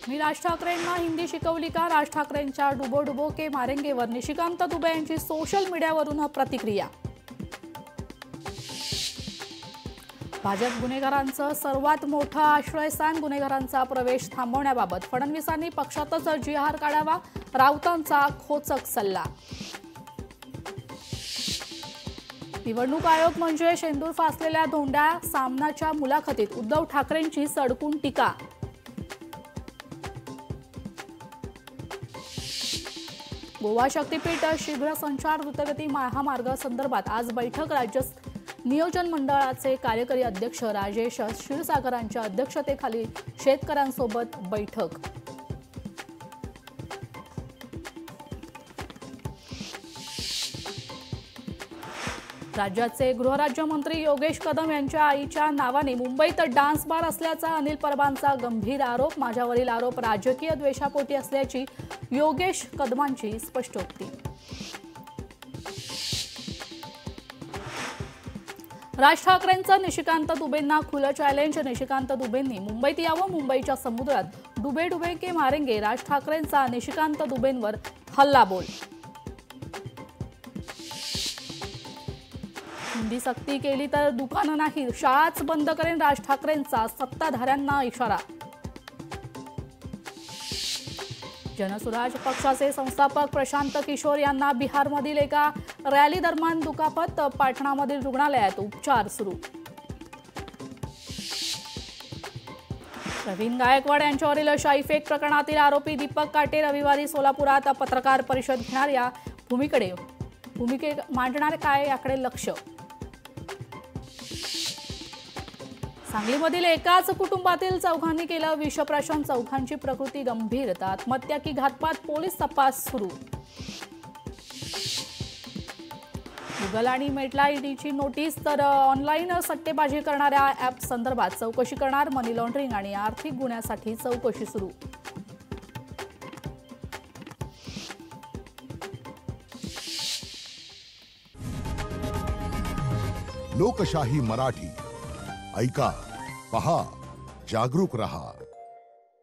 मी राज ठाकरेंना हिंदी शिकवली का? राज ठाकरेंच्या डुबो डुबो के मारेंगेवर निशिकांत दुबे यांची सोशल मीडियावरून प्रतिक्रिया। भाजप गुन्हेगारांचं सर्वात मोठं आश्रयस्थान, गुन्हेगारांचा प्रवेश थांबवण्याबाबत फडणवीसांनी पक्षातच जिहार काढावा, राऊतांचा खोचक सल्ला। निवडणूक आयोग म्हणजे शेंदूर फासलेल्या धोंड्या, सामनाच्या मुलाखतीत उद्धव ठाकरेंची सडकून टीका। गोवा शक्तीपीठ शीघ्र संचार द्रुतगती महामार्ग संदर्भात आज बैठक। राज्य नियोजन मंडळाचे कार्यकारी अध्यक्ष राजेश क्षीरसागरांच्या अध्यक्षतेखाली शेतकऱ्यांसोबत बैठक। राज्याचे गृहराज्यमंत्री योगेश कदम यांच्या आईच्या नावाने मुंबईत डान्स बार असल्याचा अनिल परबांचा गंभीर आरोप। माझ्यावरील आरोप राजकीय द्वेषापोटी असल्याची योगेश कदमांची स्पष्टोक्ती। राज ठाकरेंचं निशिकांत दुबेंना खुलं चॅलेंज। निशिकांत दुबेंनी मुंबईत यावं, मुंबईच्या समुद्रात डुबे डुबे के मारेंगे। राज ठाकरेंचा निशिकांत दुबेंवर हल्लाबोल। हिंदी सक्ती केली तर दुकानं नाही, शाळाच बंद करेन, राज ठाकरेंचा सत्ताधाऱ्यांना इशारा। जनसुराज पक्षाचे संस्थापक प्रशांत किशोर यांना बिहारमधील एका रॅली दरम्यान दुखापत, पाटणामधील रुग्णालयात उपचार सुरू। प्रवीण गायकवाड यांच्यावरील शाईफेक प्रकरणातील आरोपी दीपक काटे रविवारी सोलापुरात पत्रकार परिषद घेणार। या भूमिके मांडणार काय याकडे लक्ष। सांगलीमधील एकाच कुटुंबातील चौघांनी केलं विषप्राशन, चौघांची प्रकृती गंभीर, आत्महत्या की घातपात, पोलीस तपास सुरू। गुगल आणि मेटला ईडीची नोटीस, तर ऑनलाईन सट्टेबाजी करणाऱ्या ॲप संदर्भात चौकशी करणार, मनी लॉन्ड्रिंग आणि आर्थिक गुन्ह्यासाठी चौकशी सुरू। लोकशाही मराठी ऐका, पहा, जागरूक रहा।